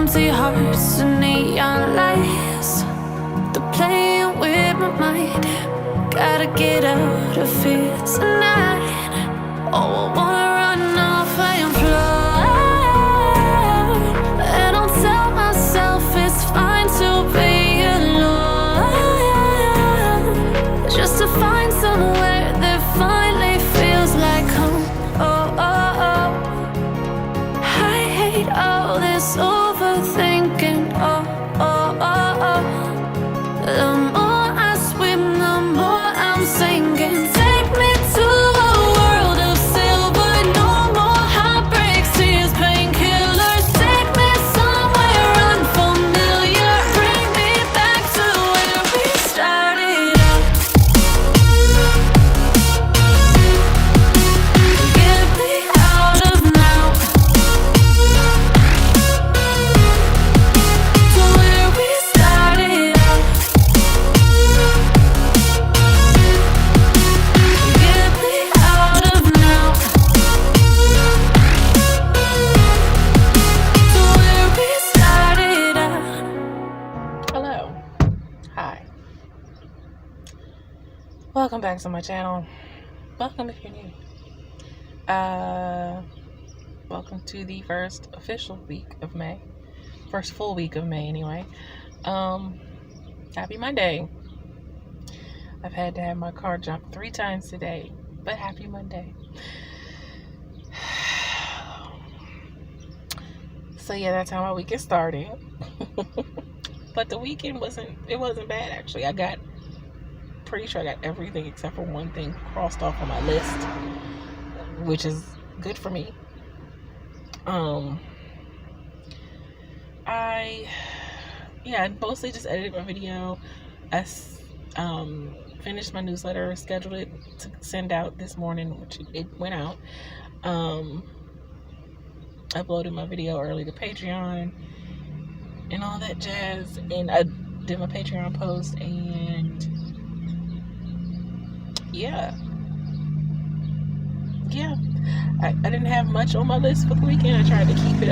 empty hearts and neon lights. They're playing with my mind. Gotta get out of here tonight. Oh, I wanna run off and fly. And I'll tell myself it's fine to be alone, just to find somewhere that finally feels like home. Oh, oh, oh. I hate all this overthinking. Oh, oh, oh, oh. The more I swim, the more I'm sinking. Take me to a world of silver. No more heartbreaks, tears, painkillers. Take me somewhere unfamiliar. Bring me back to where we started out. Get me out of now. To where we started out. Get me out of now. To where we started out. Hello. Hi. Welcome back to my channel. Welcome if you're new. Welcome to the first official week of May. First full week of May anyway. Happy Monday. I've had to have my car jumped 3 times today, but happy Monday. So yeah, that's how my week is starting. But the weekend wasn't bad actually. Pretty sure I got everything except for one thing crossed off on my list, which is good for me. I mostly just edited my video. I finished my newsletter, scheduled it to send out this morning, which it went out. Uploaded my video early to Patreon and all that jazz, and I did my Patreon post, and yeah, I didn't have much on my list for the weekend. I tried to keep it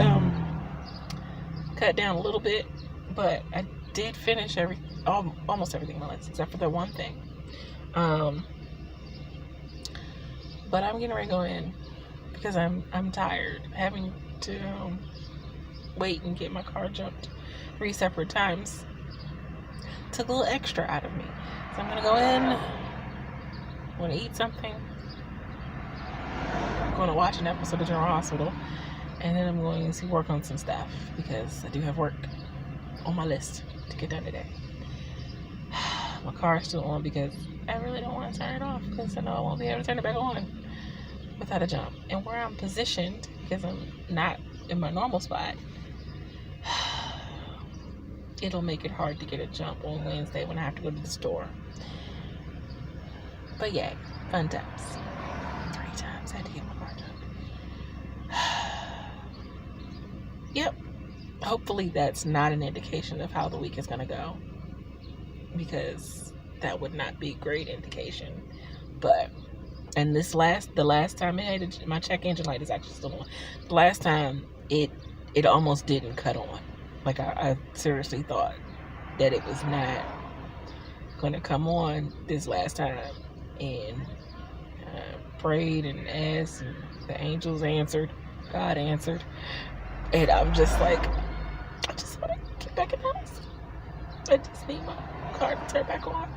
cut down a little bit, but I did finish almost everything on my list except for the one thing. But I'm getting ready to go in because I'm tired having to wait and get my car jumped 3 separate times. Took a little extra out of me, so I'm gonna go in. I'm gonna eat something. I'm gonna watch an episode of General Hospital, and then I'm going to work on some stuff because I do have work on my list to get done today. My car is still on because I really don't want to turn it off because I know I won't be able to turn it back on without a jump. And where I'm positioned, because I'm not in my normal spot, it'll make it hard to get a jump on Wednesday when I have to go to the store. But yeah, fun times. 3 times I had to get my car jumped. Yep. Hopefully that's not an indication of how the week is gonna go, because that would not be a great indication. But and the last time it had my check engine light is actually still on. The last time it almost didn't cut on. Like I seriously thought that it was not gonna come on this last time, and prayed and asked, and the angels answered, God answered, and I'm just like, I just want to get back in the house. I just need my car to turn back on.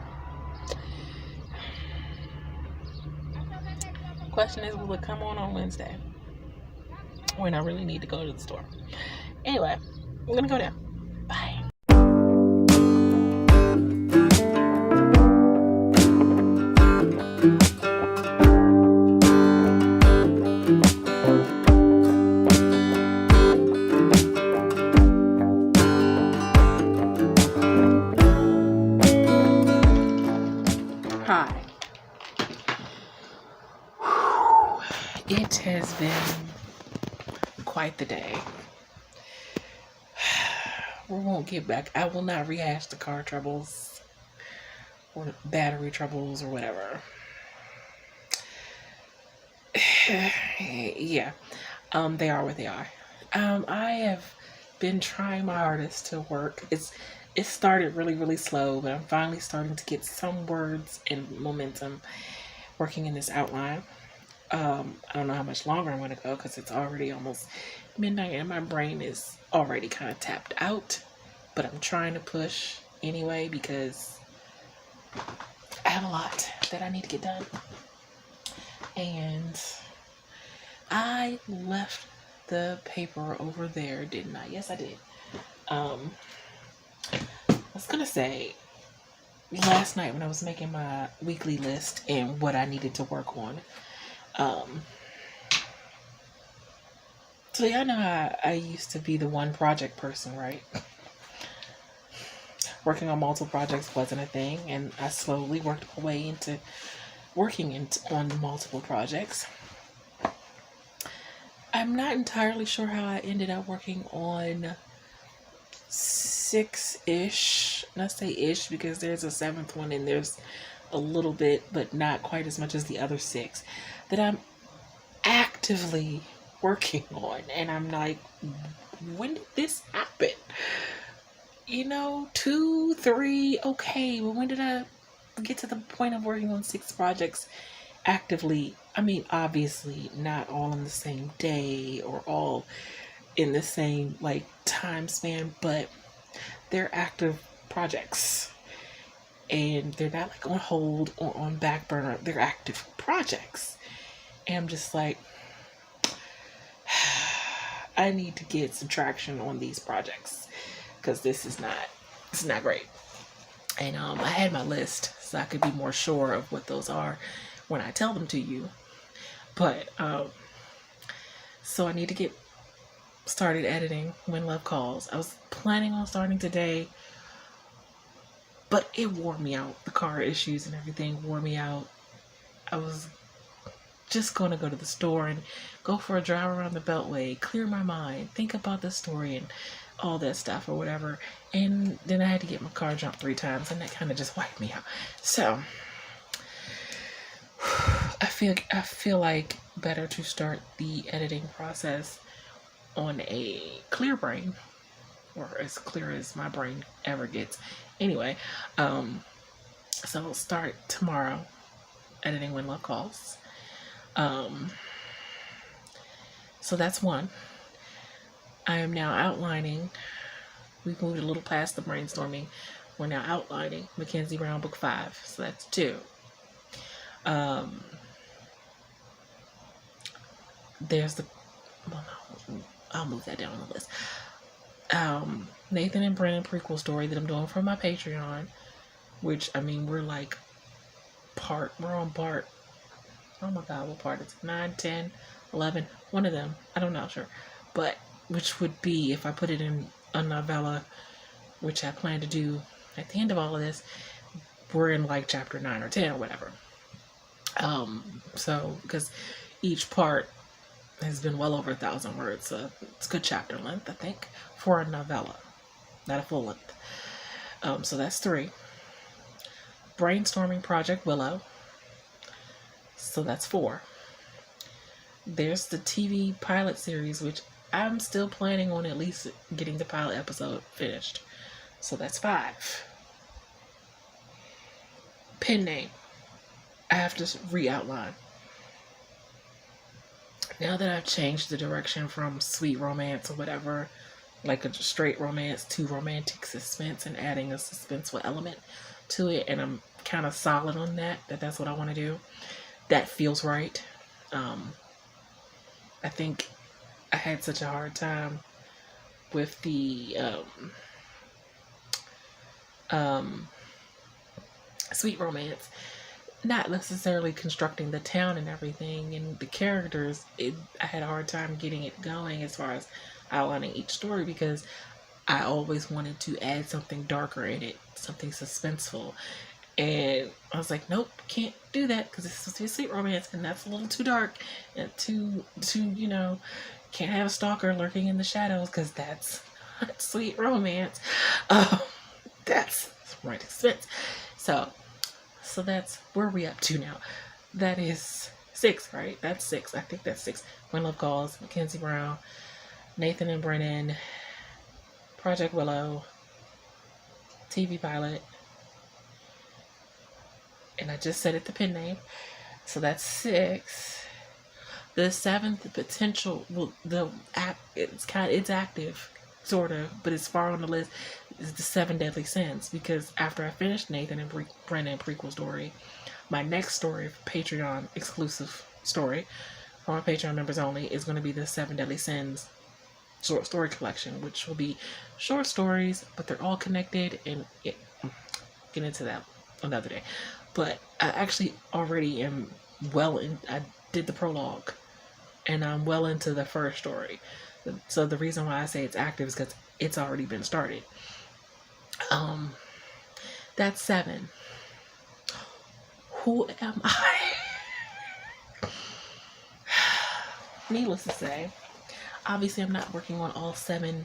Question is, will it come on Wednesday when I really need to go to the store? Anyway, I'm gonna go now. Bye. Hi. It has been quite the day. We won't get back. I will not rehash the car troubles or battery troubles or whatever. Yeah. They are what they are. I have been trying my hardest to work. It started really, really slow, but I'm finally starting to get some words and momentum working in this outline. I don't know how much longer I'm going to go because it's already almost midnight and my brain is already kind of tapped out. But I'm trying to push anyway because I have a lot that I need to get done. And I left the paper over there, didn't I? Yes, I did. I was going to say, last night when I was making my weekly list and what I needed to work on, so y'all know how I used to be the one project person, right? Working on multiple projects wasn't a thing, and I slowly worked my way into working on multiple projects. I'm not entirely sure how I ended up working on 6-ish. And I say ish because there's a 7th one and there's a little bit, but not quite as much as the other 6 that I'm actively working on. And I'm like, when did this happen? 2, 3, okay, but when did I get to the point of working on 6 projects actively? I mean, obviously not all in the same day or all in the same time span, but they're active projects and they're not on hold or on back burner. They're active projects. And I'm just like, I need to get some traction on these projects because this is not great. And I had my list so I could be more sure of what those are when I tell them to you. But so I need to get started editing When Love Calls. I was planning on starting today, but it wore me out. The car issues and everything wore me out. I was just going to go to the store and go for a drive around the Beltway, clear my mind, think about the story and all that stuff or whatever. And then I had to get my car jumped 3 times, and that kind of just wiped me out. So I feel like better to start the editing process on a clear brain, or as clear as my brain ever gets. Anyway, so I'll start tomorrow editing When Love Calls. So that's one. I am now outlining. We've moved a little past the brainstorming. We're now outlining Mackenzie Brown Book 5. So that's 2. There's the, well, no, I'll move that down on the list. Nathan and Brennan prequel story that I'm doing for my Patreon, which, I mean, we're on part, oh my God, what part? It's 9, 10, 11, one of them. I don't know, sure. But, which would be, if I put it in a novella, which I plan to do at the end of all of this, we're in chapter 9 or 10 or whatever. So, because each part has been well over 1,000 words, so it's good chapter length, I think, for a novella, not a full length. So that's 3. Brainstorming Project Willow, so that's 4. There's the TV pilot series, which I'm still planning on at least getting the pilot episode finished, so that's 5. Pen name, I have to re-outline. Now that I've changed the direction from sweet romance or whatever, like a straight romance, to romantic suspense and adding a suspenseful element to it, and I'm kind of solid on that's what I want to do. That feels right. I think I had such a hard time with the sweet romance, not necessarily constructing the town and everything and the characters. I had a hard time getting it going as far as outlining each story because I always wanted to add something darker in it, something suspenseful. And I was like, nope, can't do that because it's supposed to be a sweet romance and that's a little too dark and too can't have a stalker lurking in the shadows because that's not sweet romance. That's right expense. So that's where we up to now. That is 6, right? That's 6. I think that's 6. When Love Calls, Mackenzie Brown, Nathan and Brennan, Project Willow, TV pilot, and I just said it, the pen name. So that's 6. The 7th potential, well, the app, it's active, sort of, but it's far on the list, is the 7 Deadly Sins, because after I finished Nathan and Brennan prequel story, my next story, Patreon exclusive story, for my Patreon members only, is going to be the 7 Deadly Sins short story collection, which will be short stories, but they're all connected, and get into that another day. But I actually already am I did the prologue, and I'm well into the first story. So the reason why I say it's active is because it's already been started. That's 7. Who am I? Needless to say, obviously I'm not working on all 7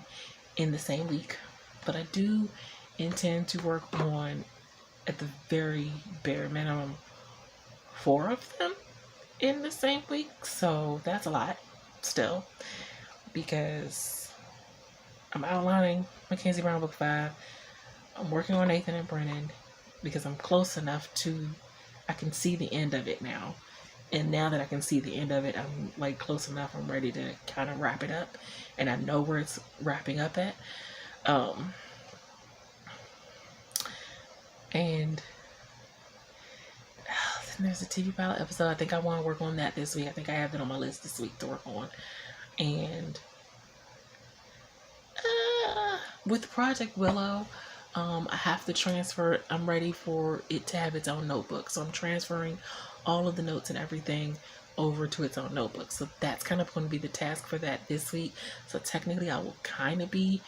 in the same week, but I do intend to work on, at the very bare minimum, 4 of them in the same week. So that's a lot still, because I'm outlining Mackenzie Brown book 5. I'm working on Nathan and Brennan because I'm close enough to, I can see the end of it now. And now that I can see the end of it, I'm like close enough, I'm ready to kind of wrap it up, and I know where it's wrapping up at. And then there's a TV pilot episode. I think I want to work on that this week. I think I have it on my list this week to work on. And with Project Willow, I have to transfer. I'm ready for it to have its own notebook. So I'm transferring all of the notes and everything over to its own notebook. So that's kind of going to be the task for that this week. So technically I will kind of be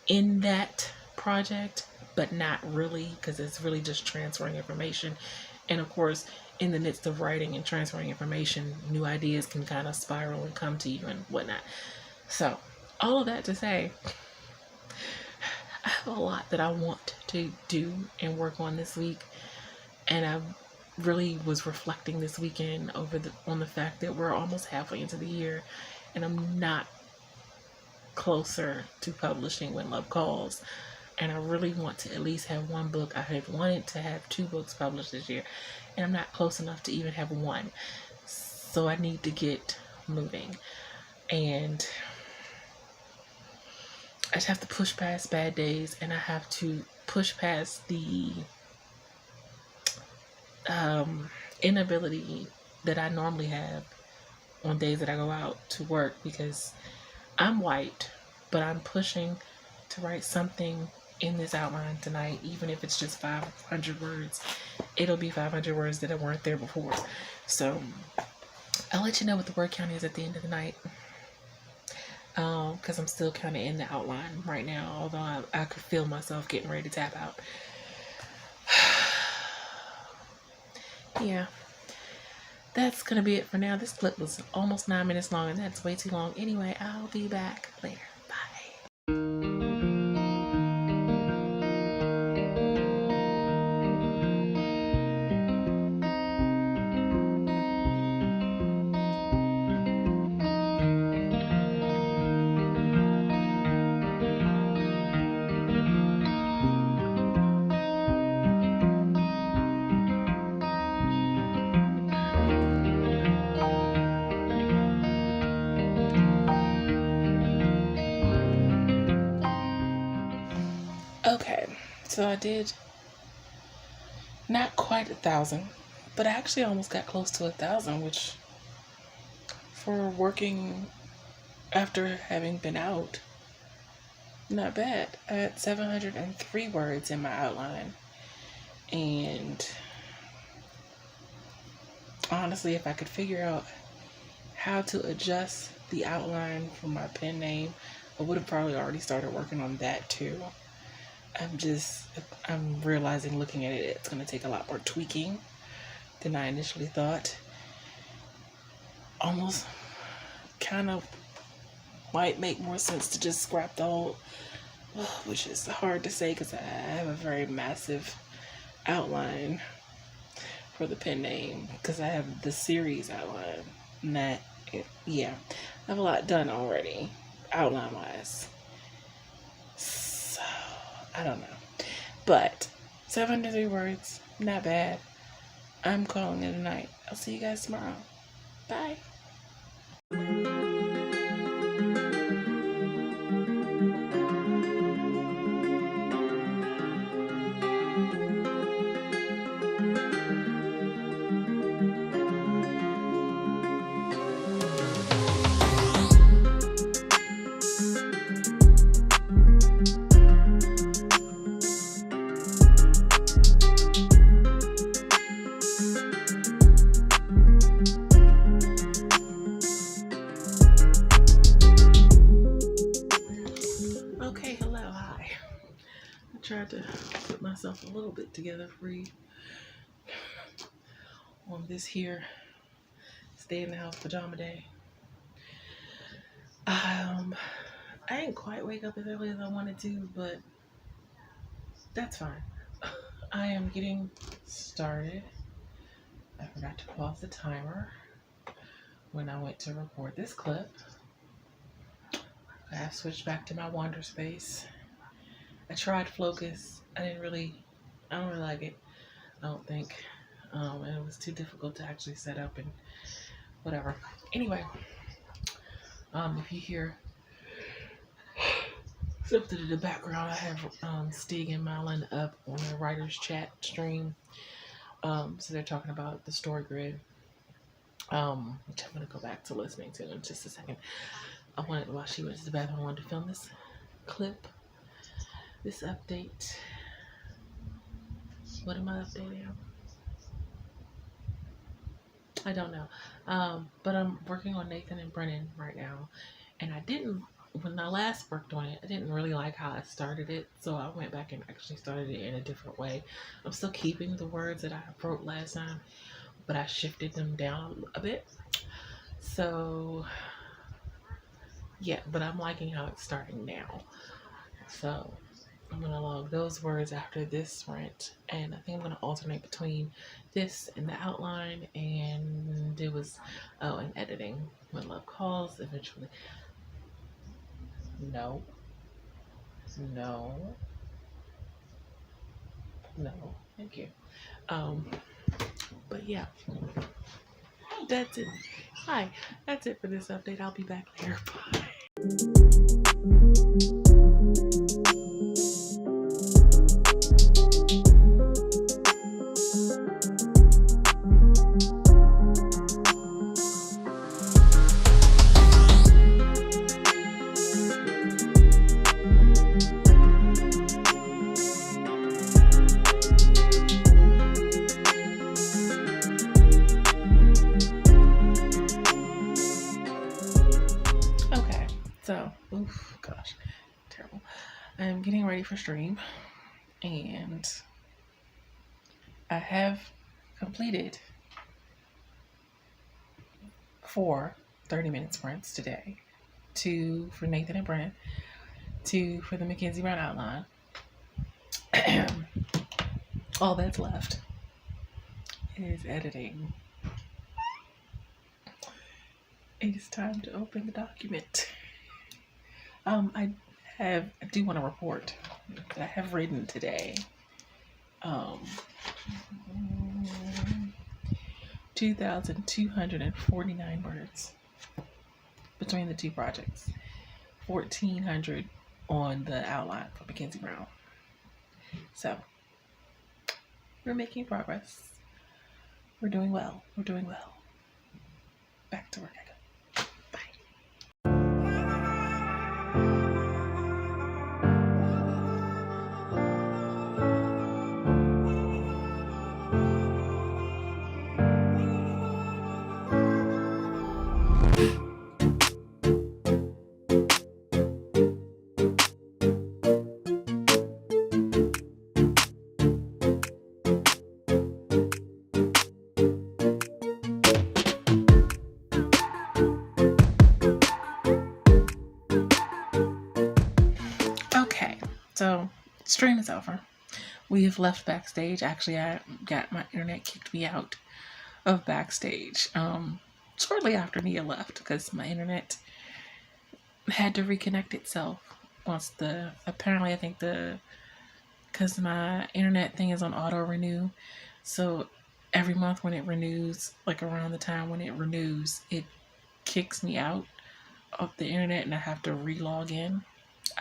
in that project, but not really, because it's really just transferring information. And of course, in the midst of writing and transferring information, new ideas can kind of spiral and come to you and whatnot. So all of that to say, I have a lot that I want to do and work on this week, and I really was reflecting this weekend on the fact that we're almost halfway into the year, and I'm not closer to publishing When Love Calls. And I really want to at least have 1 book. I have wanted to have 2 books published this year, and I'm not close enough to even have 1. So I need to get moving, and I just have to push past bad days, and I have to push past the inability that I normally have on days that I go out to work, because I'm white, but I'm pushing to write something in this outline tonight. Even if it's just 500 words, it'll be 500 words that weren't there before. So I'll let you know what the word count is at the end of the night, because I'm still kind of in the outline right now, although I could feel myself getting ready to tap out. Yeah, that's gonna be it for now. This clip was almost 9 minutes long, and that's way too long. Anyway, I'll be back later. Bye. Okay, so I did not quite 1,000, but I actually almost got close to 1,000, which for working after having been out, not bad. I had 703 words in my outline, and honestly, if I could figure out how to adjust the outline for my pen name, I would have probably already started working on that too. I'm realizing, looking at it, it's going to take a lot more tweaking than I initially thought. Almost kind of might make more sense to just scrap the whole, which is hard to say because I have a very massive outline for the pen name, because I have the series outline, and I have a lot done already, outline wise. I don't know. But 703 words, not bad. I'm calling it a night. I'll see you guys tomorrow. Bye. Okay, hello, hi. I tried to put myself a little bit together for you on this here stay in the house pajama day. I didn't quite wake up as early as I wanted to, but that's fine. I am getting started. I forgot to pause the timer when I went to record this clip. I switched back to my wander space. I tried Focus. I don't really like it. I don't think. And it was too difficult to actually set up and whatever. Anyway, if you hear something in the background, I have Stig and Malin up on the writer's chat stream. So they're talking about the story grid, which I'm going to go back to listening to in just a second. While she went to the bathroom, I wanted to film this clip, this update. What am I updating on? I don't know. But I'm working on Nathan and Brennan right now. And when I last worked on it, I didn't really like how I started it. So I went back and actually started it in a different way. I'm still keeping the words that I wrote last time, but I shifted them down a bit. So, yeah, but I'm liking how it's starting now. So I'm going to log those words after this rant, and I think I'm going to alternate between this and the outline, and and editing when love calls eventually. No, thank you. But yeah, that's it. Hi, that's it for this update. I'll be back later. Bye. Gosh, terrible. I'm getting ready for stream, and I have completed 4 30-minute sprints today. 2 for Nathan and Brennan, 2 for the Mackenzie Brown outline. All that's left is editing. It is time to open the document. I do want to report that I have written today 2,249 words between the 2 projects, 1,400 on the outline for Mackenzie Brown. So we're making progress. We're doing well. Back to work I go. So, stream is over. We have left backstage. Actually, I got my internet kicked me out of backstage shortly after Nia left because my internet had to reconnect itself once apparently I think the because my internet thing is on auto renew. So every month when it renews, like around the time when it renews, it kicks me out of the internet and I have to re-log in.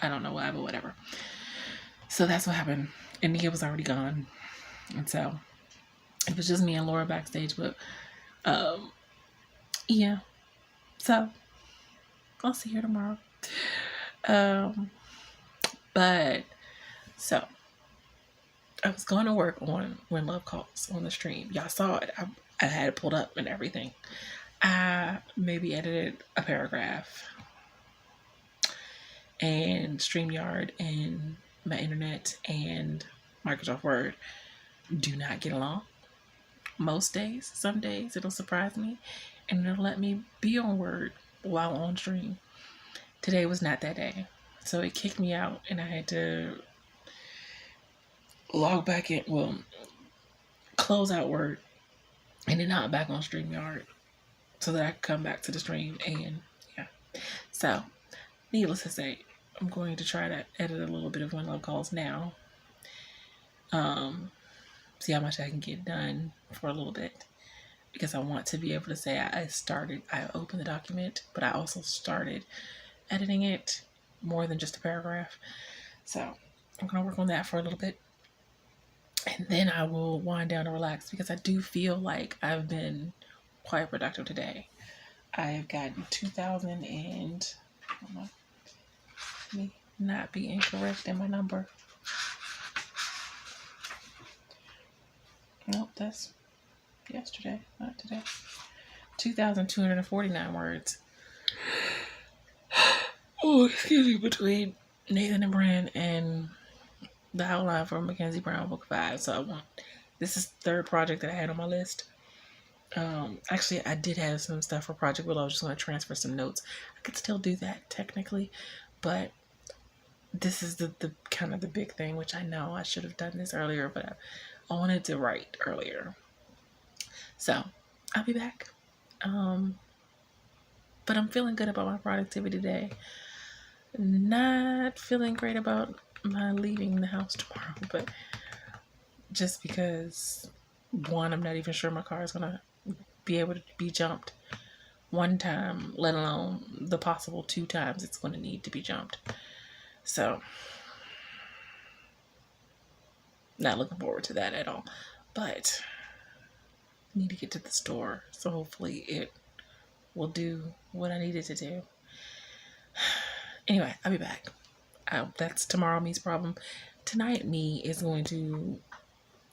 I don't know why, but whatever. So that's what happened. And Nia was already gone. And so it was just me and Laura backstage. But yeah. So I'll see her tomorrow. But so I was going to work on When Love Calls on the stream. Y'all saw it. I had it pulled up and everything. I maybe edited a paragraph. And StreamYard and my internet and Microsoft Word do not get along. Most days, some days it'll surprise me and it'll let me be on Word while on stream. Today was not that day. So it kicked me out and I had to log back in, well, close out Word and then hop back on StreamYard so that I could come back to the stream. And yeah, so needless to say, I'm going to try to edit a little bit of When Love Calls now. See how much I can get done for a little bit. Because I want to be able to say I opened the document, but I also started editing it more than just a paragraph. So I'm going to work on that for a little bit. And then I will wind down and relax because I do feel like I've been quite productive today. I have gotten 2,000 and... me not be incorrect in my number. Nope, that's yesterday, not today. 2,249 words. Oh, excuse me, between Nathan and Brand and the outline for Mackenzie Brown Book 5. So this is the third project that I had on my list. Actually, I did have some stuff for Project Willow. I was just going to transfer some notes. I could still do that technically, but this is the kind of the big thing, which I know I should have done this earlier, but I wanted to write earlier. So I'll be back. But I'm feeling good about my productivity today. Not feeling great about my leaving the house tomorrow, but just because, one, I'm not even sure my car is going to be able to be jumped one time, let alone the possible 2 times it's going to need to be jumped. So, not looking forward to that at all. But, need to get to the store. So hopefully it will do what I need it to do. Anyway, I'll be back. That's tomorrow me's problem. Tonight me is going to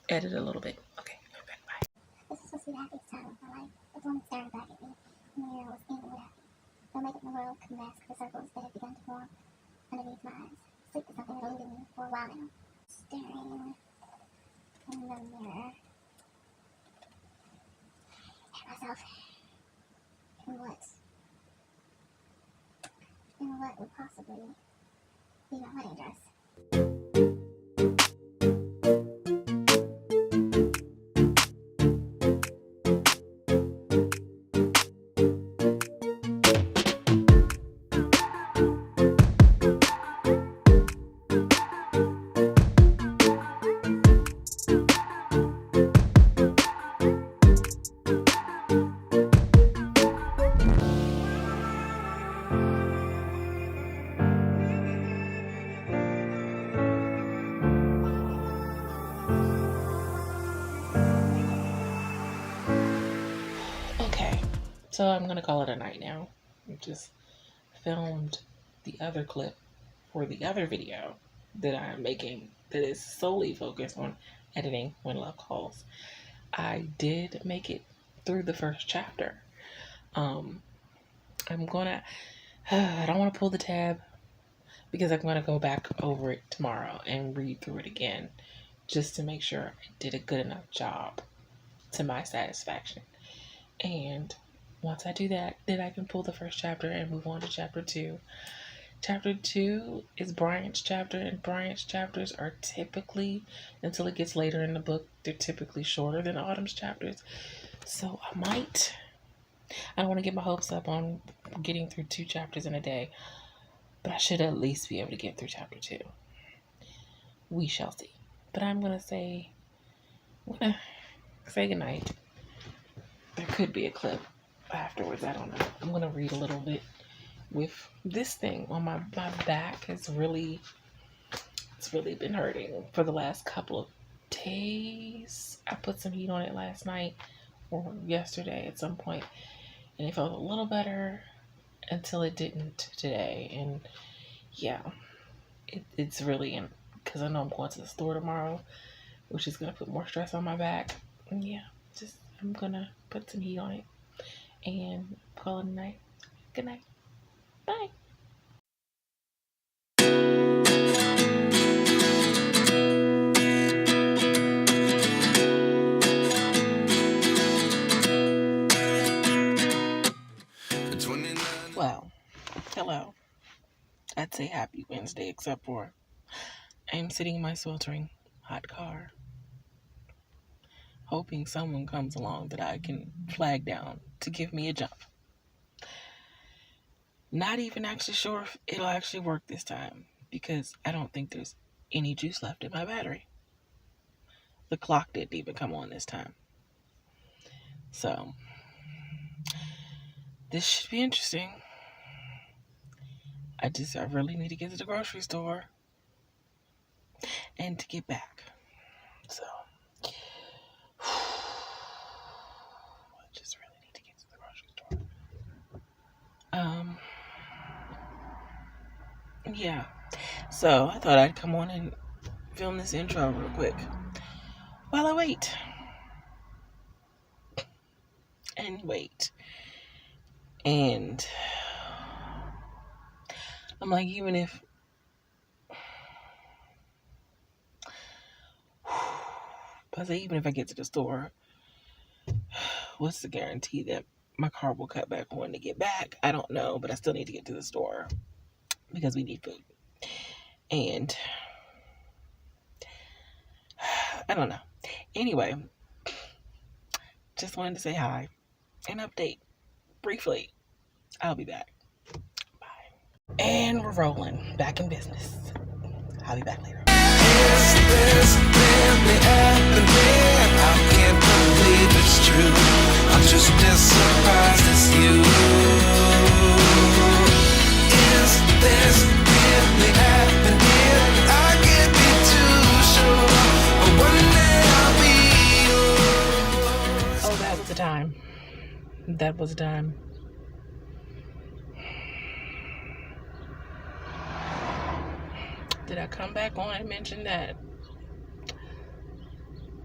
edit a little bit. Okay, I'll be back. Bye. This is supposed to be the happiest time of my life. It's the one that stared back at me. And the mirror was anything but happy. They'll make it in the world can mask the circles that have begun to form underneath my eyes. Sleep is something that eluded me for a while now. Staring in the mirror at myself. In what would possibly be my wedding dress. So I'm going to call it a night now. I just filmed the other clip for the other video that I'm making that is solely focused on editing When Love Calls. I did make it through the first chapter. I don't want to pull the tab because I'm going to go back over it tomorrow and read through it again just to make sure I did a good enough job to my satisfaction. And once I do that, then I can pull the first chapter and move on to chapter 2. Chapter 2 is Bryant's chapter, and Bryant's chapters are typically, until it gets later in the book, they're typically shorter than Autumn's chapters. So I don't want to get my hopes up on getting through 2 chapters in a day, but I should at least be able to get through chapter 2. We shall see. But I'm gonna say goodnight. There could be a clip afterwards. I don't know. I'm gonna read a little bit. With this thing on my back, it's really been hurting for the last couple of days. I put some heat on it last night or yesterday at some point, and it felt a little better until it didn't today. And yeah, it's really, because I know I'm going to the store tomorrow, which is gonna put more stress on my back. And yeah, I'm gonna put some heat on it and call it a night. Good night. Bye. Well, hello. I'd say happy Wednesday, except for I'm sitting in my sweltering hot car, hoping someone comes along that I can flag down to give me a jump. Not even actually sure if it'll actually work this time, because I don't think there's any juice left in my battery. The clock didn't even come on this time. So, this should be interesting. I really need to get to the grocery store and to get back. So, I just really need to get to the grocery store. Yeah. So, I thought I'd come on and film this intro real quick while I wait. And I'm like, even if I get to the store, what's the guarantee that my car will cut back on to get back? I don't know, but I still need to get to the store because we need food. And I don't know. Anyway, just wanted to say hi and update briefly. I'll be back. Bye. And we're rolling. Back in business. I'll be back later. Is this really happening? I can't believe it's true. I'm just as surprised as you. Is this really happening? I can't be too sure, but one day I'll be yours. Oh, that was the time. That was the time. Did I come back on and mention that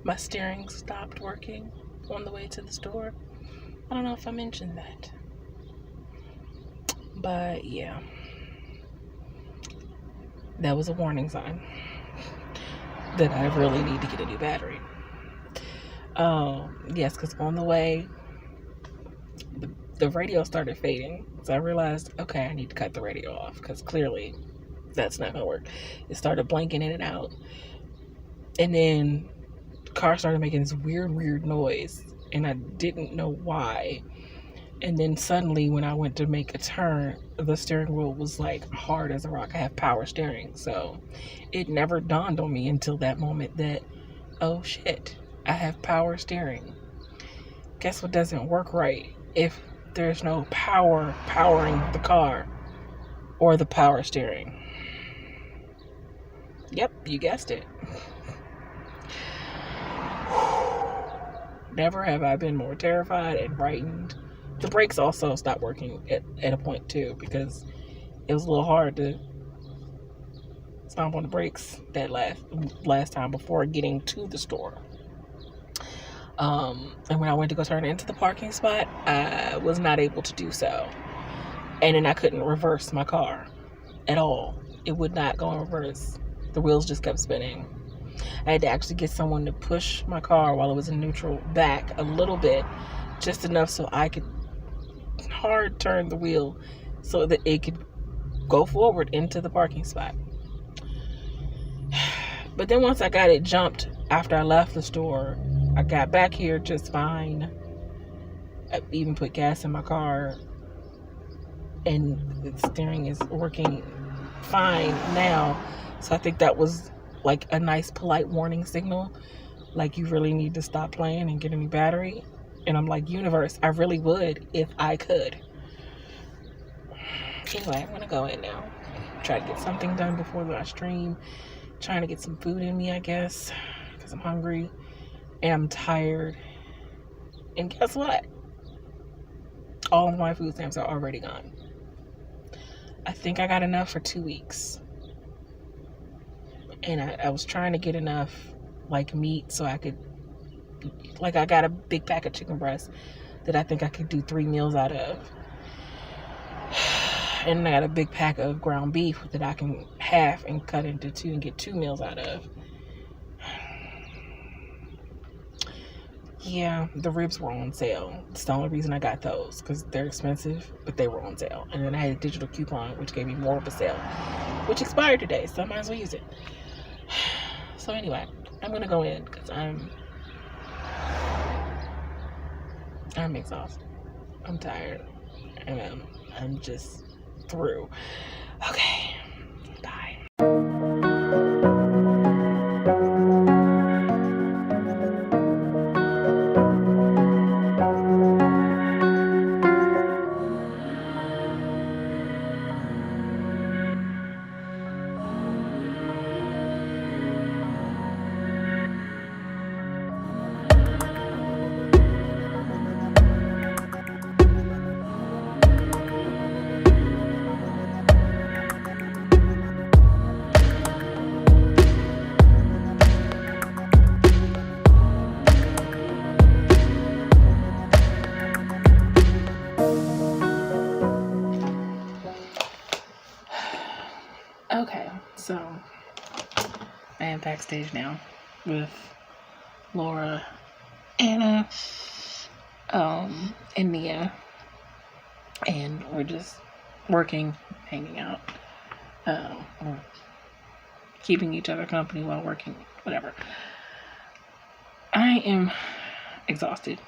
my steering stopped working on the way to the store? I don't know if I mentioned that. But yeah. That was a warning sign that I really need to get a new battery. Yes, because on the way, the radio started fading. So I realized, okay, I need to cut the radio off because clearly that's not gonna work. It started blanking in and out, and then the car started making this weird noise, and I didn't know why. And then suddenly when I went to make a turn, the steering wheel was like hard as a rock. I have power steering, so it never dawned on me until that moment that, oh shit, I have power steering. Guess what doesn't work right if there's no power powering the car or the power steering? Yep, you guessed it. Never have I been more terrified and frightened. The brakes also stopped working at a point too, because it was a little hard to stomp on the brakes that last time before getting to the store. And when I went to go turn into the parking spot, I was not able to do so. And then I couldn't reverse my car at all. It would not go in reverse. The wheels just kept spinning. I had to actually get someone to push my car while it was in neutral back a little bit, just enough so I could hard turn the wheel so that it could go forward into the parking spot. But then once I got it jumped after I left the store, I got back here just fine. I even put gas in my car, and the steering is working fine now. So I think that was like a nice polite warning signal, like you really need to stop playing and get a new battery. And I'm like, universe, I really would if I could. Anyway, I'm gonna go in now, try to get something done before my stream, trying to get some food in me, I guess, because I'm hungry and I'm tired. And guess what? All of my food stamps are already gone. I think I got enough for 2 weeks. And I was trying to get enough, like, meat so I could, like, I got a big pack of chicken breast that I think I could do 3 meals out of. And I got a big pack of ground beef that I can half and cut into 2 and get 2 meals out of. Yeah, the ribs were on sale. It's the only reason I got those, because they're expensive, but they were on sale. And then I had a digital coupon, which gave me more of a sale, which expired today, so I might as well use it. So anyway, I'm going to go in, because I'm exhausted. I'm tired. And I'm just through. Okay, bye. Okay, so I am backstage now with Laura, Anna, and Nia, and we're just working, hanging out, or keeping each other company while working, whatever. I am exhausted.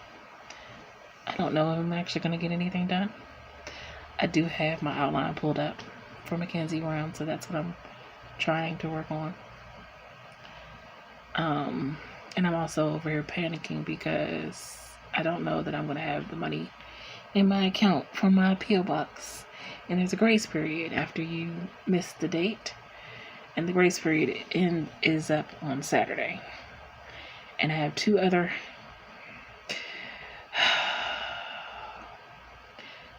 I don't know if I'm actually going to get anything done. I do have my outline pulled up for Mackenzie Brown, so that's what I'm trying to work on. And I'm also over here panicking because I don't know that I'm going to have the money in my account for my P.O. box. And there's a grace period after you miss the date. And the grace period is up on Saturday. And I have 2 other...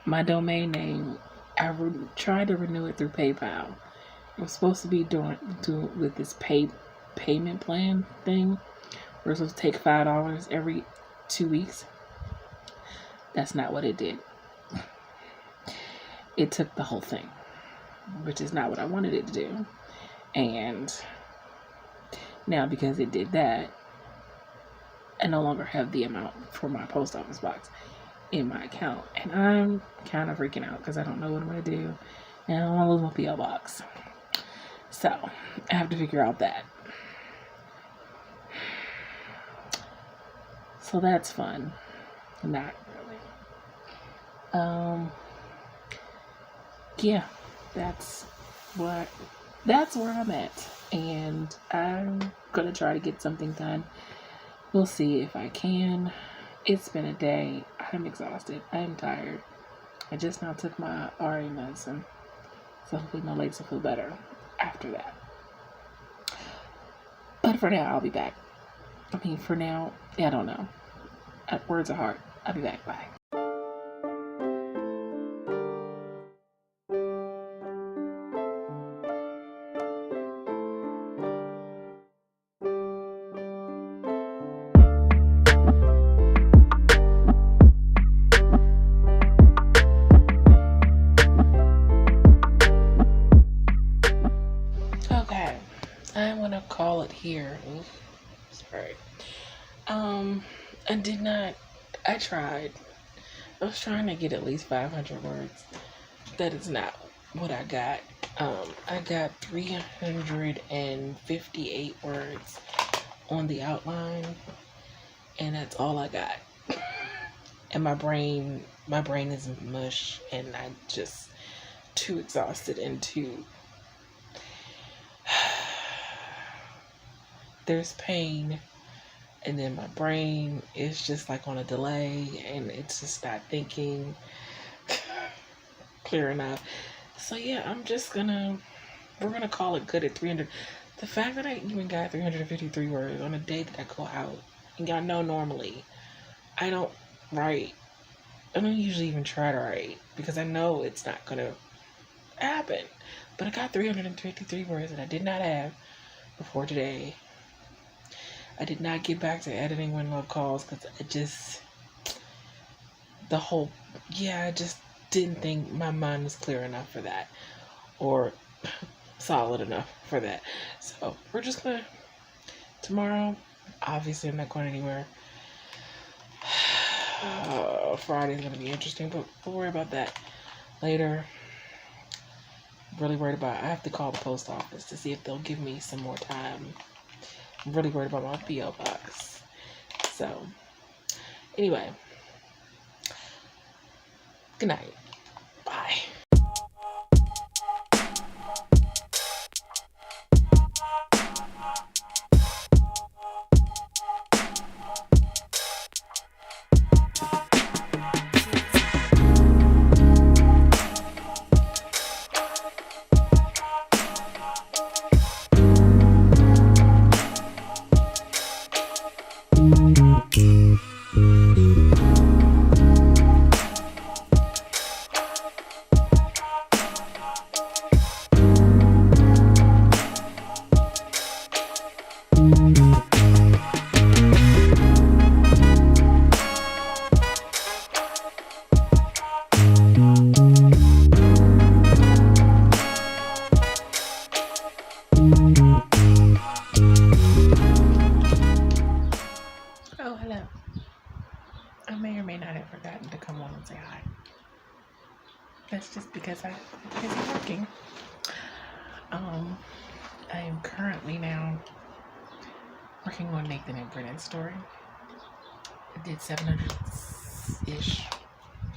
My domain name, I tried to renew it through PayPal. It was supposed to be doing with this payment plan thing. We're supposed to take $5 every 2 weeks. That's not what it did. It took the whole thing, which is not what I wanted it to do. And now because it did that, I no longer have the amount for my post office box in my account. And I'm kind of freaking out because I don't know what I'm going to do. And I don't want to lose my P.O. box. So I have to figure out that. So that's fun. Not really. Yeah, that's where I'm at. And I'm going to try to get something done. We'll see if I can. It's been a day. I'm exhausted. I'm tired. I just now took my RA medicine. So hopefully my legs will feel better after that. But for now, I'll be back. I mean, for now, I don't know. Words are hard. I'll be back. Bye. Okay, I'm gonna call it here. Oof, sorry. I tried. I was trying to get at least 500 words. That is not what I got. I got 358 words on the outline, and that's all I got. And my brain is mush, and I'm just too exhausted and too there's pain, and then my brain is just like on a delay, and it's just not thinking clear enough. So yeah, we're gonna call it good at 300. The fact that I even got 353 words on a day that I go out, and y'all know normally I don't usually even try to write because I know it's not gonna happen. But I got 353 words that I did not have before today. I did not get back to editing when love calls because I just didn't think my mind was clear enough for that, or solid enough for that. So we're just gonna, tomorrow, obviously I'm not going anywhere. Friday's gonna be interesting, but we'll worry about that later. Really worried about, I have to call the post office to see if they'll give me some more time. I'm really worried about my P.O. box. So, anyway, good night. Bye. Oh, hello. I may or may not have forgotten to come on and say hi. That's just because I'm busy working. I am currently now working on Nathan and Brennan's story. I did 700-ish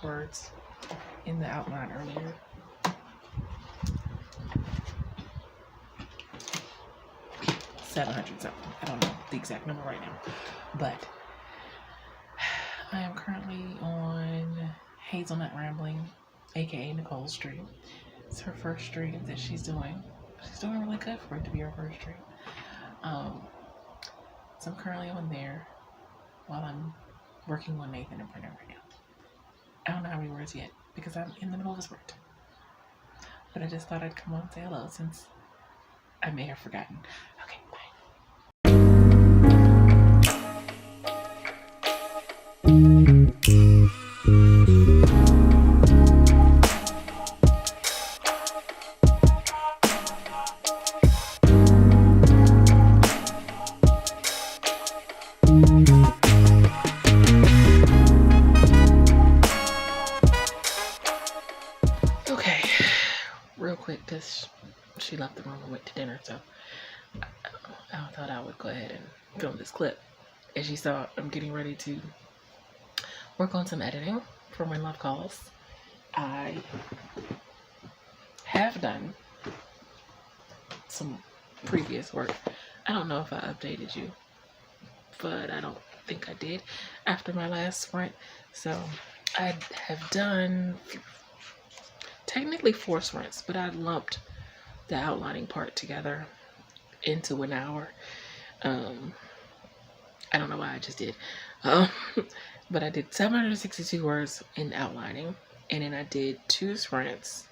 words in the outline earlier. $700 something. I don't know the exact number right now. But I am currently on Hazelnut Rambling, aka Nicole's stream. It's her first stream that she's doing. She's doing really good for it to be her first stream. So I'm currently on there while I'm working on Nathan and Brennan right now. I don't know how many words yet because I'm in the middle of a sprint. But I just thought I'd come on and say hello since I may have forgotten. Okay, bye. Okay, real quick, because she left the room and went to dinner, so I thought I would go ahead and film this clip. As you saw, I'm getting ready to work on some editing for When Love Calls. I have done some previous work. I don't know if I updated you, but I don't think I did after my last sprint. So I have done technically 4 sprints, but I lumped the outlining part together into an hour. I don't know why I just did. But I did 762 words in outlining, and then I did 2 sprints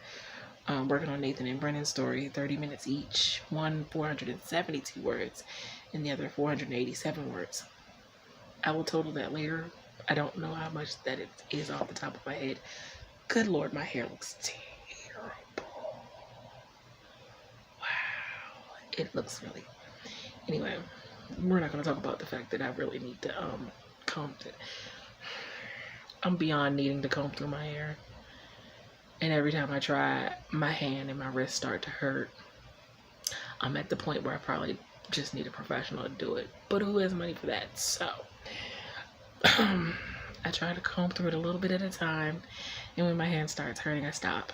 working on Nathan and Brennan's story, 30 minutes each. One 472 words, and the other 487 words. I will total that later. I don't know how much that it is off the top of my head. Good Lord, my hair looks terrible. Wow, it looks really. Anyway, we're not going to talk about the fact that I really need to comb it. I'm beyond needing to comb through my hair, and every time I try, my hand and my wrist start to hurt. I'm at the point where I probably just need a professional to do it, but who has money for that? So I try to comb through it a little bit at a time, and when my hand starts hurting, I stop.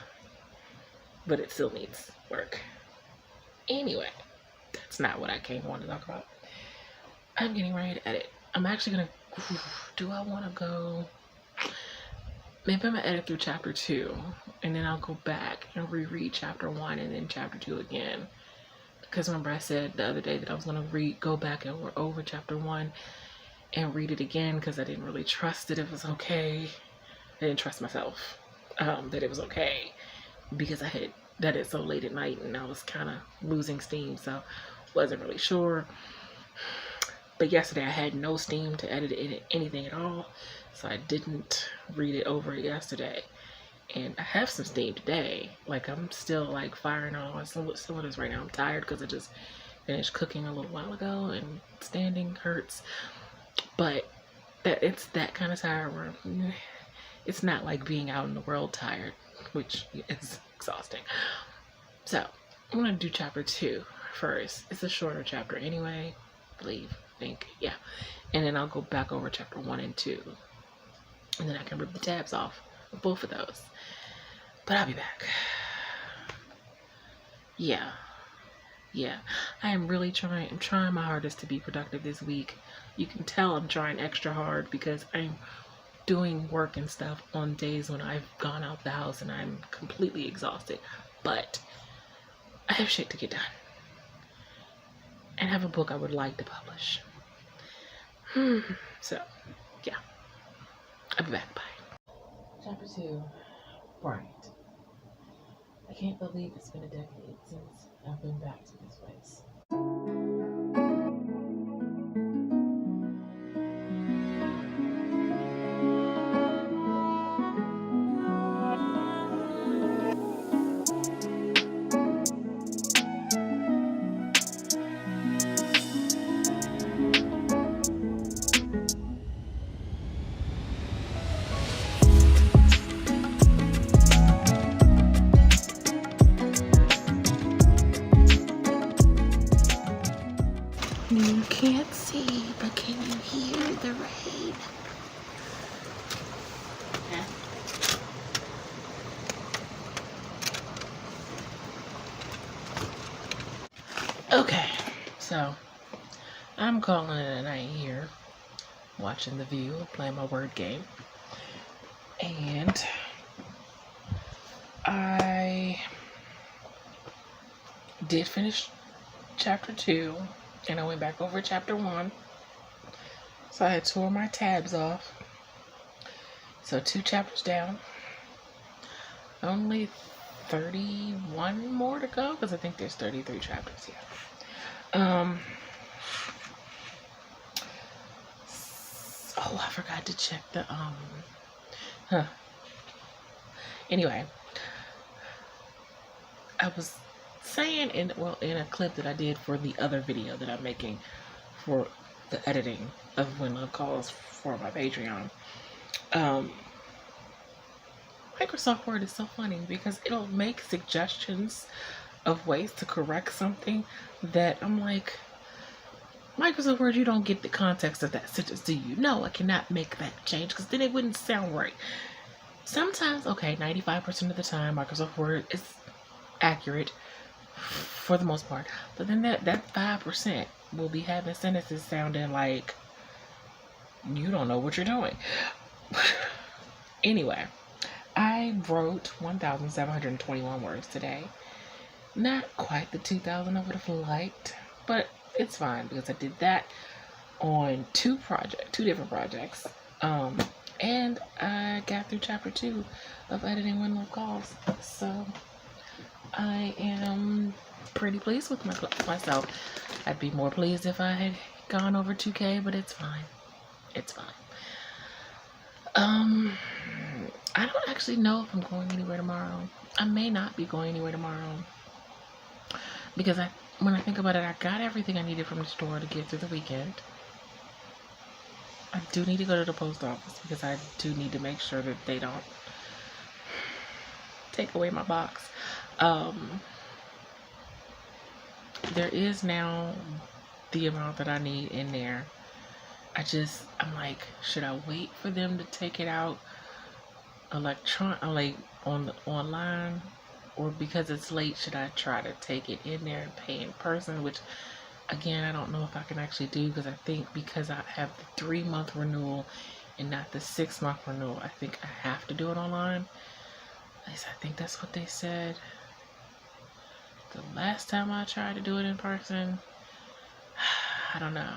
But it still needs work. Anyway, that's not what I came on to talk about. I'm getting ready to edit. I'm actually gonna, do I want to go, maybe I'm gonna edit through chapter 2 and then I'll go back and reread chapter 1 and then chapter 2 again. Because remember I said the other day that I was gonna go back and over chapter 1 and read it again because I didn't really trust that it was okay. I didn't trust myself that it was okay because I had done it so late at night and I was kind of losing steam, so wasn't really sure. But yesterday I had no steam to edit anything at all, so I didn't read it over yesterday. And I have some steam today. Like, I'm still like firing on some cylinders right now. I'm tired because I just finished cooking a little while ago and standing hurts. But it's that kind of tired where it's not like being out in the world tired, which is exhausting. So I'm gonna do chapter 2 first. It's a shorter chapter anyway, think, yeah. And then I'll go back over chapter 1 and 2, and then I can rip the tabs off of both of those. But I'll be back. Yeah. I am really trying. I'm trying my hardest to be productive this week. You can tell I'm trying extra hard because I'm doing work and stuff on days when I've gone out the house and I'm completely exhausted. But I have shit to get done. And have a book I would like to publish. So, yeah. I'll be back. Bye. Chapter 2. Bright. I can't believe it's been a decade since I've been back to this place. You can't see, but can you hear the rain? Okay, so I'm calling it a night here, watching The View, playing my word game, and I did finish chapter 2. And I went back over chapter 1. So I had tore my tabs off. So 2 chapters down. Only 31 more to go, because I think there's 33 chapters here. Oh, I forgot to check the Anyway, I was saying in a clip that I did for the other video that I'm making for the editing of When Love Calls for my Patreon, Microsoft Word is so funny because it'll make suggestions of ways to correct something that I'm like, Microsoft Word, you don't get the context of that sentence, do you? No, I cannot make that change because then it wouldn't sound right. Sometimes, okay, 95% of the time Microsoft Word is accurate for the most part, but then that 5% will be having sentences sounding like you don't know what you're doing. Anyway, I wrote 1,721 words today. Not quite the 2,000 I would have liked, but it's fine because I did that on 2 different projects, and I got through chapter 2 of editing When Love Calls, so I am pretty pleased with myself. I'd be more pleased if I had gone over 2K, but it's fine. It's fine. I don't actually know if I'm going anywhere tomorrow. I may not be going anywhere tomorrow because when I think about it, I got everything I needed from the store to get through the weekend. I do need to go to the post office because I do need to make sure that they don't take away my box. There is now the amount that I need in there. I'm like, should I wait for them to take it out online, or because it's late, should I try to take it in there and pay in person, which Again, I don't know if I can actually do, because I think because I have the 3-month renewal and not the 6-month renewal, I think I have to do it online. At least I think that's what they said. The last time I tried to do it in person, I don't know.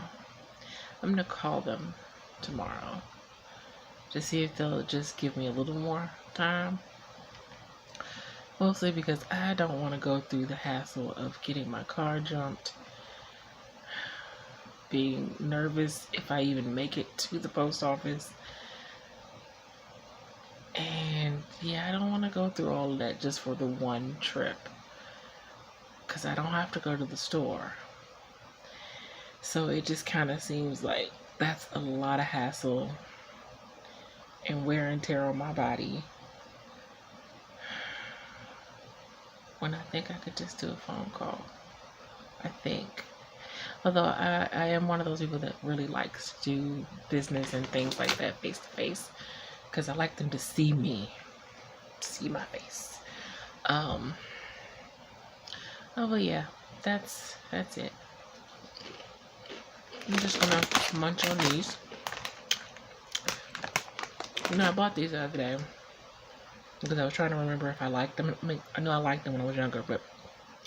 I'm gonna call them tomorrow to see if they'll just give me a little more time. Mostly because I don't want to go through the hassle of getting my car jumped, being nervous if I even make it to the post office. And yeah, I don't want to go through all of that just for the one trip, because I don't have to go to the store. So it just kind of seems like that's a lot of hassle and wear and tear on my body, when I think I could just do a phone call. I think. Although I am one of those people that really likes to do business and things like that face to face, because I like them to see me, see my face. Oh, but yeah, that's it. I'm just gonna munch on these. You know, I bought these the other day because I was trying to remember if I liked them. I mean, I know I liked them when I was younger, but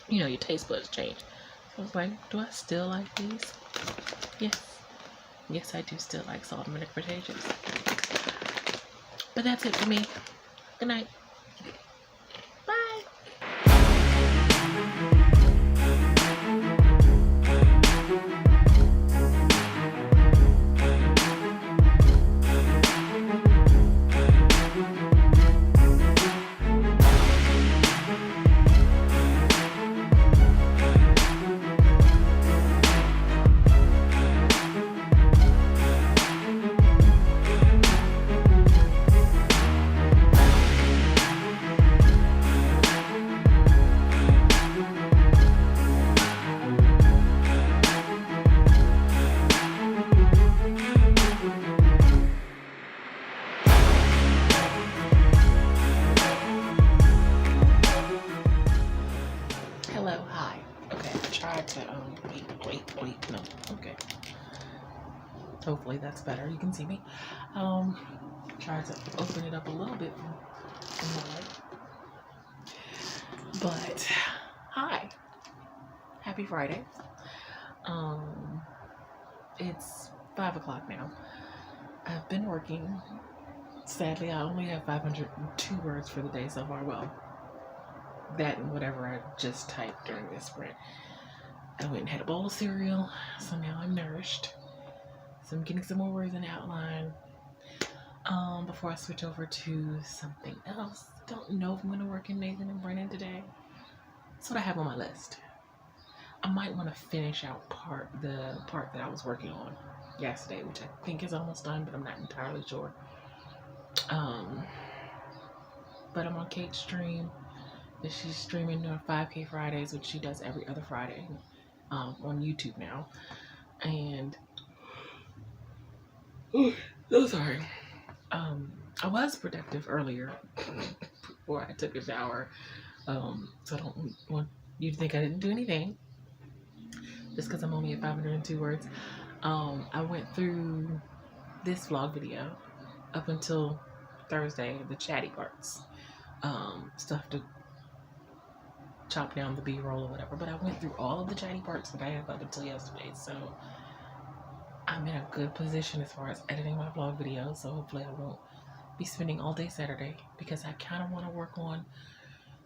you know, your taste buds change. So I was like, do I still like these? Yes. Yes, I do still like salt and vinegar potatoes. But that's it for me. Good night. Bye. Hello, hi. Okay, I tried to, wait, no, okay. Hopefully that's better, you can see me. Tried to open it up a little bit from the light. But, hi. Happy Friday. It's 5 o'clock now. I've been working. Sadly, I only have 502 words for the day so far. Well, that and whatever I just typed during this sprint. I went and had a bowl of cereal, so now I'm nourished. So I'm getting some more words in the outline before I switch over to something else. Don't know if I'm going to work in Nathan and Brennan today. That's what I have on my list. I might want to finish out the part that I was working on yesterday, which I think is almost done, but I'm not entirely sure. But I'm on Kate's stream. She's streaming her 5K Fridays, which she does every other Friday on YouTube now. And so sorry. I was productive earlier before I took a shower. So I don't want you to think I didn't do anything just because I'm only at 502 words. I went through this vlog video up until Thursday, the chatty parts, stuff to chop down the B-roll or whatever, but I went through all of the chatty parts that I have up until yesterday, so I'm in a good position as far as editing my vlog videos. So hopefully I won't be spending all day Saturday, because I kind of want to work on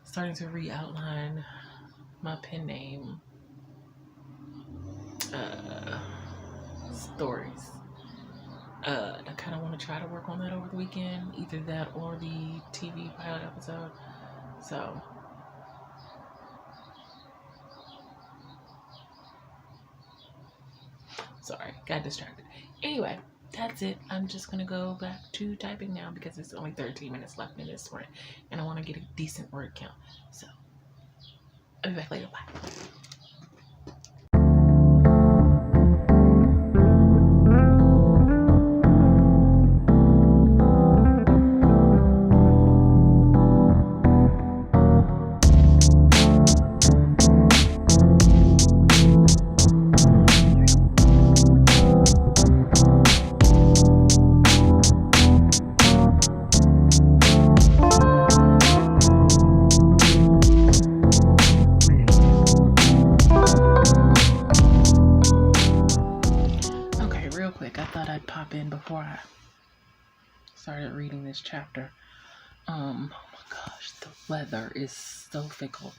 starting to re-outline my pen name stories. I kind of want to try to work on that over the weekend, either that or the TV pilot episode. So sorry, got distracted. Anyway, that's it. I'm just gonna go back to typing now because it's only 13 minutes left in this sprint and I want to get a decent word count. So I'll be back later. Bye. real quick, I thought I'd pop in before I started reading this chapter. Oh my gosh, the weather is so fickle.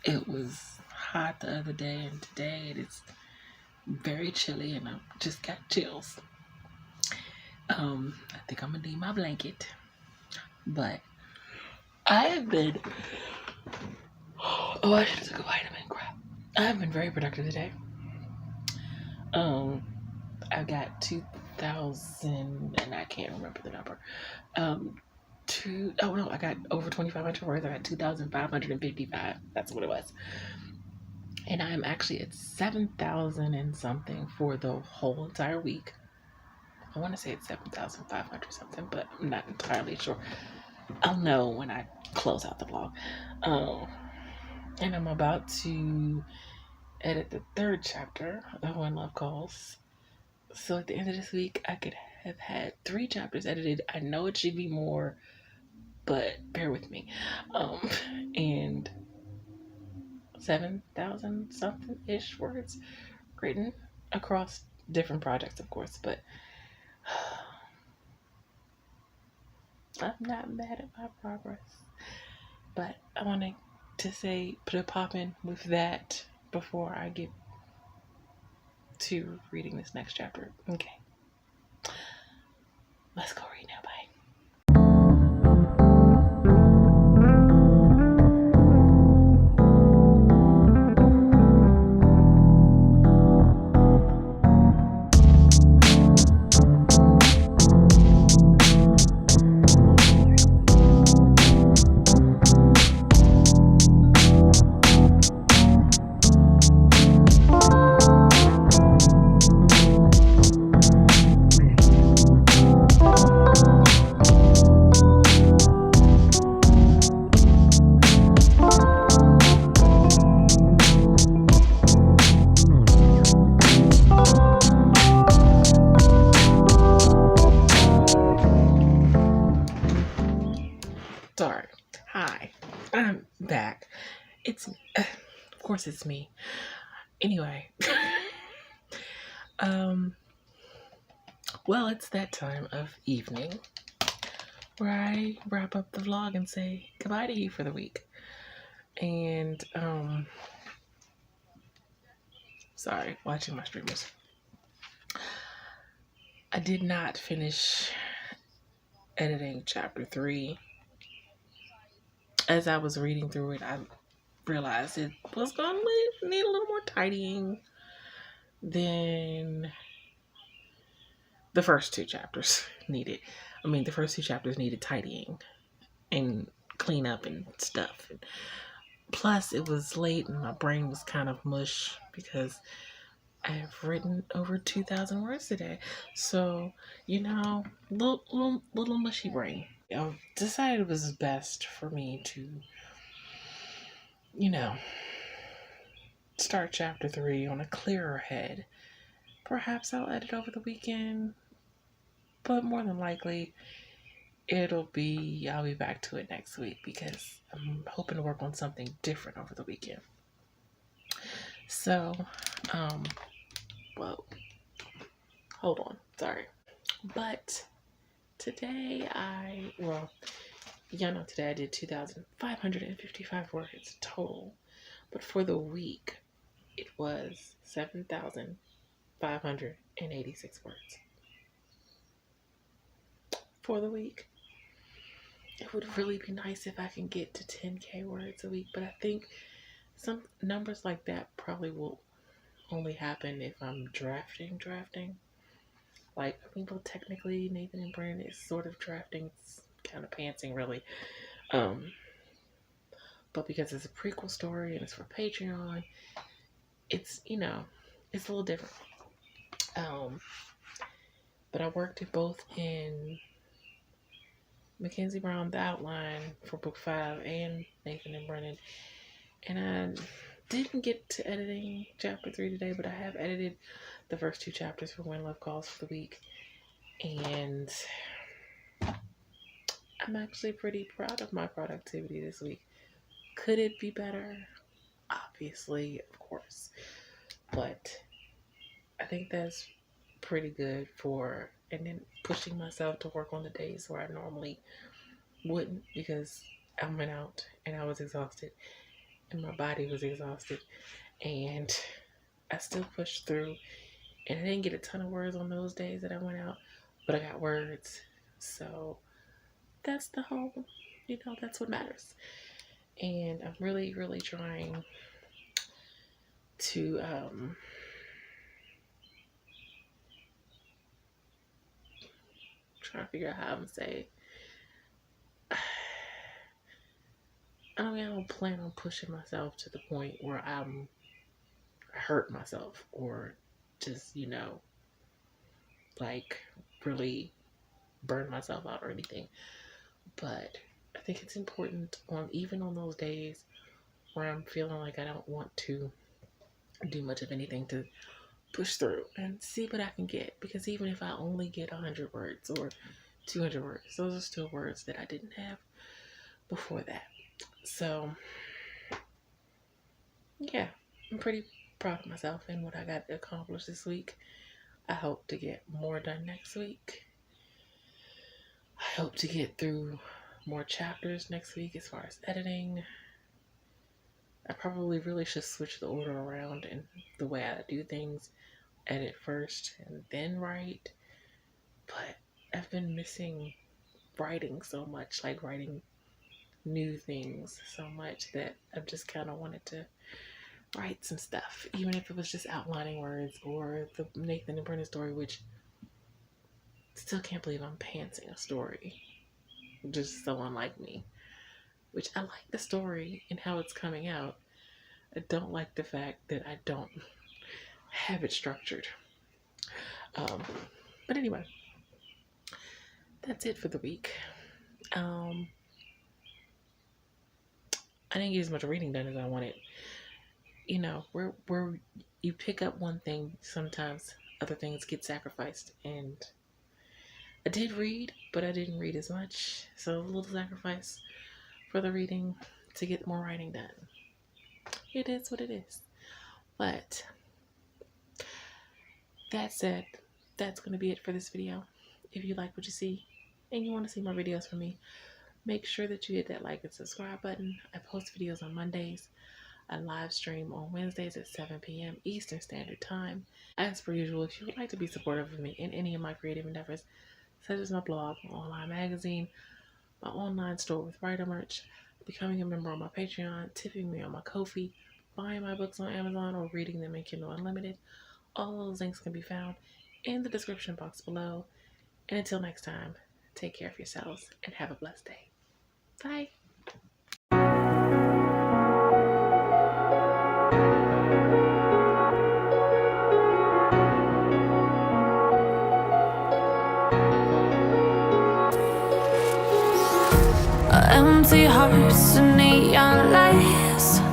It was hot the other day, and today it is very chilly, and I just got chills. I think I'm gonna need my blanket, but I have been. Oh, I should have took a vitamin. Crap. I have been very productive today. I got 2,000, and I can't remember the number. I got over 2,500 words. I got 2,555. That's what it was. And I'm actually at 7,000 and something for the whole entire week. I want to say it's 7,500 something, but I'm not entirely sure. I'll know when I close out the vlog. And I'm about to edit the 3rd chapter of When Love Calls. So at the end of this week, I could have had 3 chapters edited. I know it should be more, but bear with me. And 7,000 something ish words written across different projects, of course, but I'm not mad at my progress. But I wanted to say, put a pop in with that before I get to reading this next chapter. Okay. Let's go read now. Bye. Sorry. Hi. I'm back. Of course it's me. Anyway. Well, it's that time of evening where I wrap up the vlog and say goodbye to you for the week. And, sorry, watching my streamers. I did not finish editing chapter 3. As I was reading through it, I realized it was going to need a little more tidying than the first 2 chapters needed. The first 2 chapters needed tidying and clean up and stuff. Plus, it was late and my brain was kind of mush because I've written over 2,000 words today. So, little mushy brain. I decided it was best for me to, start chapter 3 on a clearer head. Perhaps I'll edit over the weekend, but more than likely I'll be back to it next week because I'm hoping to work on something different over the weekend. So, hold on, sorry. But today today I did 2,555 words total, but for the week it was 7,586 words. For the week. It would really be nice if I can get to 10K words a week, but I think some numbers like that probably will only happen if I'm drafting. Technically Nathan and Brandon is sort of drafting. It's kind of pantsing, really. But because it's a prequel story and it's for Patreon, it's, it's a little different. But I worked it both in Mackenzie Brown, the outline for book 5, and Nathan and Brennan. And I didn't get to editing chapter 3 today, but I have edited the first 2 chapters for When Love Calls for the week. And I'm actually pretty proud of my productivity this week. Could it be better? Obviously, of course. But I think that's pretty good for, and then pushing myself to work on the days where I normally wouldn't, because I went out and I was exhausted and my body was exhausted, and I still pushed through, and I didn't get a ton of words on those days that I went out, but I got words. So that's the whole, that's what matters. And I'm really, really trying to figure out how I'm gonna say. I don't plan on pushing myself to the point where I hurt myself or just, like really burn myself out or anything. But I think it's important even on those days where I'm feeling like I don't want to do much of anything, to push through and see what I can get. Because even if I only get 100 words or 200 words, those are still words that I didn't have before that. So yeah, I'm pretty proud of myself and what I got accomplished this week. I hope to get more done next week. I hope to get through more chapters next week as far as editing. I probably really should switch the order around and the way I do things. Edit first and then write. But I've been missing writing so much, like writing new things so much, that I've just kind of wanted to write some stuff, even if it was just outlining words, or the Nathan and Brennan story, which still can't believe I'm pantsing a story. Just so unlike me. Which I like the story and how it's coming out. I don't like the fact that I don't have it structured. But anyway, that's it for the week. I didn't get as much reading done as I wanted. Where you pick up one thing, sometimes other things get sacrificed. And I did read, but I didn't read as much. So a little sacrifice for the reading to get more writing done. It is what it is. But that said, that's going to be it for this video. If you like what you see and you want to see more videos from me, make sure that you hit that like and subscribe button. I post videos on Mondays. I live stream on Wednesdays at 7 p.m. Eastern Standard Time. As per usual, if you would like to be supportive of me in any of my creative endeavors, such as my blog, my online magazine, my online store with writer merch, becoming a member on my Patreon, tipping me on my Ko-fi, buying my books on Amazon, or reading them in Kindle Unlimited, all those links can be found in the description box below. And until next time, take care of yourselves and have a blessed day. Bye. Empty hearts and neon lights.